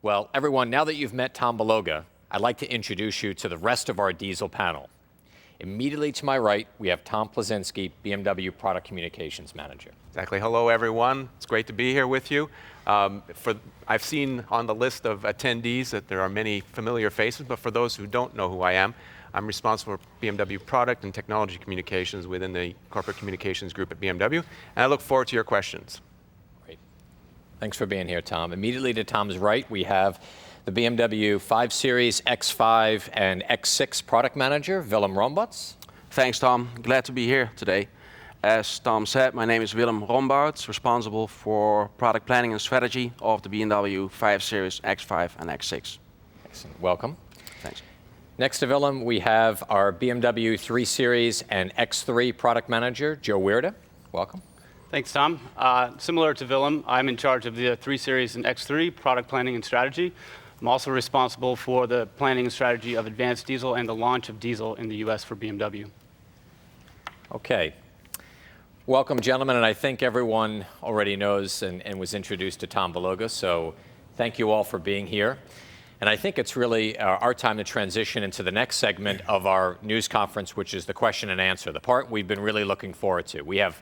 Well, everyone, now that you've met Tom Beloga, I'd like to introduce you to the rest of our diesel panel. Immediately to my right, we have Tom Plazinski, BMW Product Communications Manager. Exactly. Hello, everyone. It's great to be here with you. I've seen on the list of attendees that there are many familiar faces, but for those who don't know who I am, I'm responsible for BMW Product and Technology Communications within the Corporate Communications Group at BMW, and I look forward to your questions. Great. Thanks for being here, Tom. Immediately to Tom's right, we have the BMW 5 Series, X5, and X6 Product Manager, Willem Rombots. Thanks, Tom. Glad to be here today. As Tom said, my name is Willem Rombots, responsible for product planning and strategy of the BMW 5 Series, X5, and X6. Excellent. Welcome. Thanks. Next to Willem, we have our BMW 3 Series and X3 Product Manager, Joe Weirda. Welcome. Thanks, Tom. Similar to Willem, I'm in charge of the 3 Series and X3 product planning and strategy. I'm also responsible for the planning and strategy of advanced diesel and the launch of diesel in the US for BMW. Okay. Welcome, gentlemen, and I think everyone already knows and was introduced to Tom Beloga, so thank you all for being here. And I think it's really our time to transition into the next segment of our news conference, which is the question and answer, the part we've been really looking forward to. We have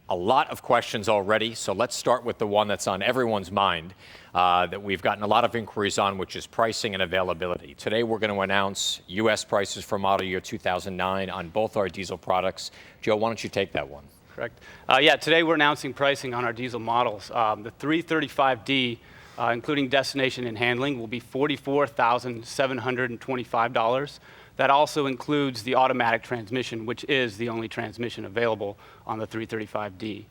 a lot of questions already, so let's start with the one that's on everyone's mind that we've gotten a lot of inquiries on, which is pricing and availability. Today we're going to announce U.S. prices for model year 2009 on both our diesel products. Joe, why don't you take that one? Correct. Yeah, today we're announcing pricing on our diesel models. The 335D, including destination and handling, will be $44,725. That also includes the automatic transmission, which is the only transmission available on the 335D.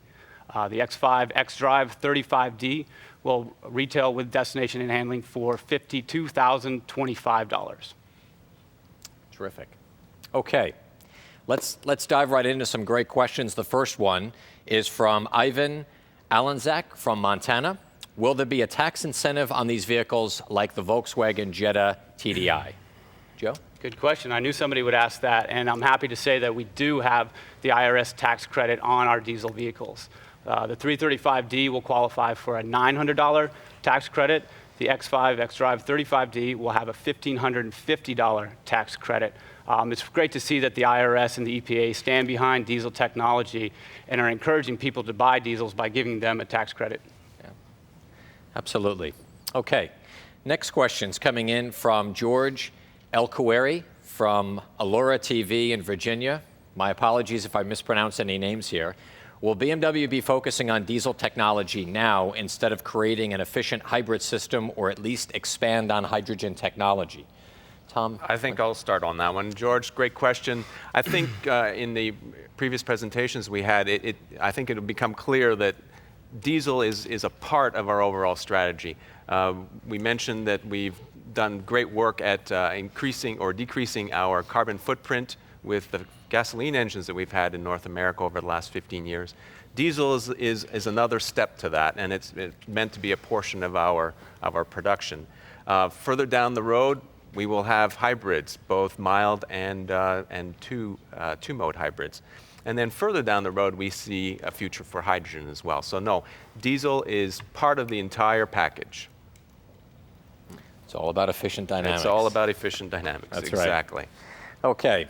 The X5 xDrive 35D will retail with destination and handling for $52,025. Terrific. Okay, let's dive right into some great questions. The first one is from Ivan Alanzak from Montana. Will there be a tax incentive on these vehicles like the Volkswagen Jetta TDI? Joe? Good question. I knew somebody would ask that, and I'm happy to say that we do have the IRS tax credit on our diesel vehicles. The 335D will qualify for a $900 tax credit. The X5 xDrive 35D will have a $1,550 tax credit. It's great to see that the IRS and the EPA stand behind diesel technology and are encouraging people to buy diesels by giving them a tax credit. Yeah. Absolutely. Okay. Next question's coming in from George El Koueri from Allura TV in Virginia. My apologies if I mispronounce any names here. Will BMW be focusing on diesel technology now instead of creating an efficient hybrid system, or at least expand on hydrogen technology? Tom? I think I'll start on that one. George, great question. I think in the previous presentations we had, I think it'll become clear that diesel is a part of our overall strategy. We mentioned that we've done great work at increasing or decreasing our carbon footprint with the gasoline engines that we've had in North America over the last 15 years. Diesel is another step to that, and it's meant to be a portion of our production. Further down the road, we will have hybrids, both mild and two-mode hybrids. And then further down the road, we see a future for hydrogen as well. So no, diesel is part of the entire package. It's all about efficient dynamics. It's all about efficient dynamics. That's exactly. Right. Okay.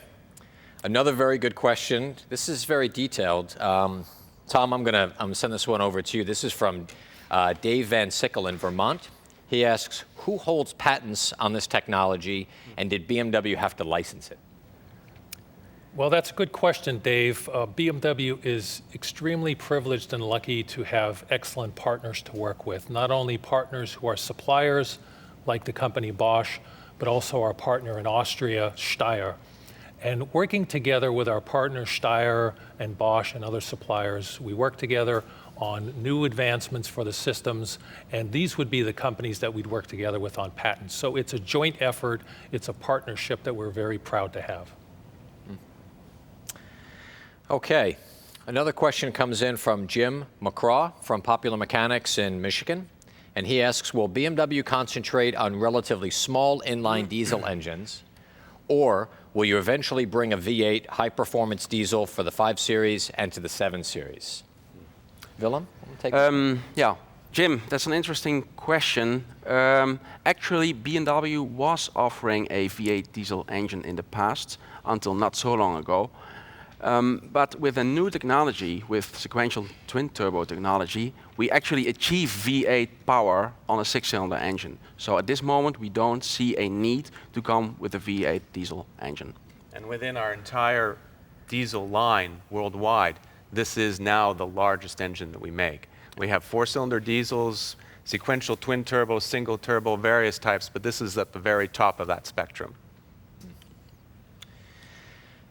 Another very good question. This is very detailed. Tom, I'm gonna send this one over to you. This is from Dave Van Sickle in Vermont. He asks, who holds patents on this technology, and did BMW have to license it? Well, that's a good question, Dave. BMW is extremely privileged and lucky to have excellent partners to work with. Not only partners who are suppliers, like the company Bosch, but also our partner in Austria, Steyr. And working together with our partners Steyr and Bosch and other suppliers, we work together on new advancements for the systems, and these would be the companies that we'd work together with on patents. So it's a joint effort, it's a partnership that we're very proud to have. Okay, another question comes in from Jim McCraw from Popular Mechanics in Michigan. And he asks, will BMW concentrate on relatively small inline diesel engines, or will you eventually bring a V8 high-performance diesel for the 5 Series and to the 7 Series? Willem, take this. Yeah, Jim, that's an interesting question. Actually, BMW was offering a V8 diesel engine in the past, until not so long ago. But with a new technology, with sequential twin-turbo technology, we actually achieve V8 power on a 6-cylinder engine. So at this moment, we don't see a need to come with a V8 diesel engine. And within our entire diesel line worldwide, this is now the largest engine that we make. We have 4-cylinder diesels, sequential twin-turbo, single-turbo, various types, but this is at the very top of that spectrum.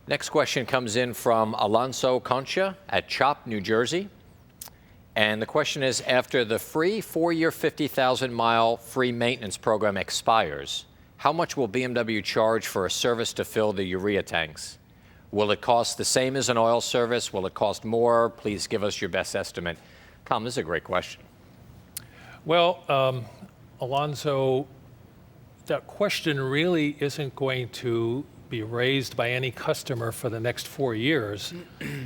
Next question comes in from Alonso Concha at Chop, New Jersey. And the question is, after the free 4-year 50,000-mile free maintenance program expires, how much will BMW charge for a service to fill the urea tanks? Will it cost the same as an oil service? Will it cost more? Please give us your best estimate. Tom, this is a great question. Well, Alonso, that question really isn't going to be raised by any customer for the next 4 years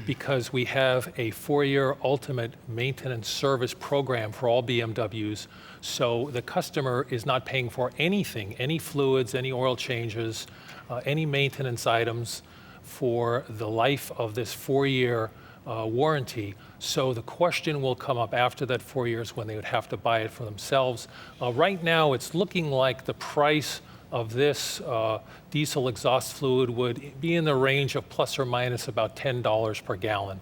because we have a 4-year ultimate maintenance service program for all BMWs. So the customer is not paying for anything, any fluids, any oil changes, any maintenance items for the life of this 4-year warranty. So the question will come up after that 4 years when they would have to buy it for themselves. Right now, it's looking like the price of this diesel exhaust fluid would be in the range of plus or minus about $10 per gallon.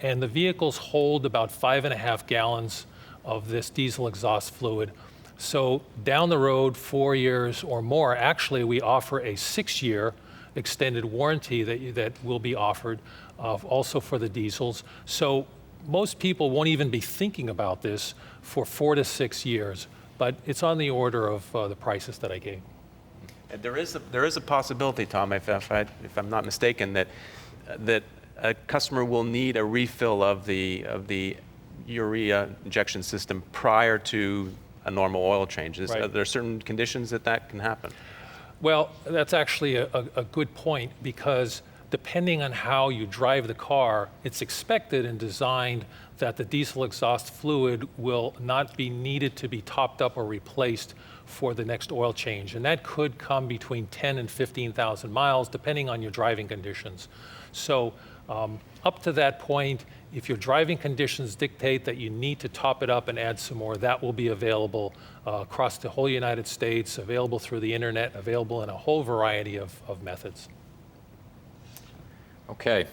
And the vehicles hold about 5.5 gallons of this diesel exhaust fluid. So down the road, 4 years or more, actually we offer a 6-year extended warranty that will be offered also for the diesels. So most people won't even be thinking about this for 4 to 6 years, but it's on the order of the prices that I gave. And there is a possibility, Tom, if I'm not mistaken, that a customer will need a refill of the urea injection system prior to a normal oil change. Right. Are there certain conditions that can happen? Well, that's actually a good point, because depending on how you drive the car, it's expected and designed that the diesel exhaust fluid will not be needed to be topped up or replaced for the next oil change. And that could come between 10 and 15,000 miles, depending on your driving conditions. So up to that point, if your driving conditions dictate that you need to top it up and add some more, that will be available across the whole United States, available through the internet, available in a whole variety of methods. Okay.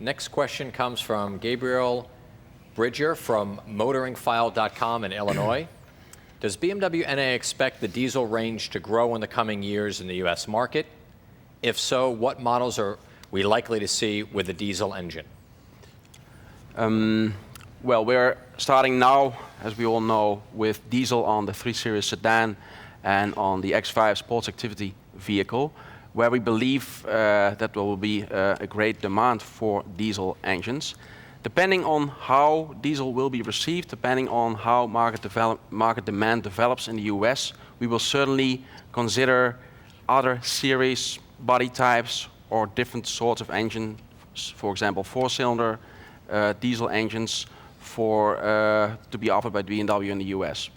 Next question comes from Gabriel Bridger from motoringfile.com in Illinois. Does BMW NA expect the diesel range to grow in the coming years in the US market? If so, what models are we likely to see with a diesel engine? Well, we're starting now, as we all know, with diesel on the 3 Series sedan and on the X5 Sports Activity vehicle, where we believe that there will be a great demand for diesel engines. Depending on how diesel will be received, depending on how market demand develops in the US, we will certainly consider other series, body types, or different sorts of engines, for example, 4-cylinder diesel engines to be offered by BMW in the US.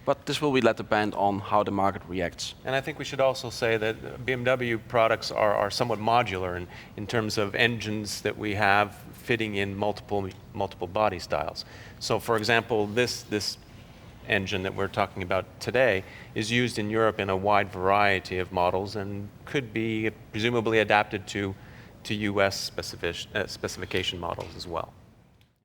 But this will be depend on how the market reacts. And I think we should also say that BMW products are somewhat modular in terms of engines that we have fitting in multiple body styles. So for example, this engine that we're talking about today is used in Europe in a wide variety of models and could be presumably adapted to US specification models as well.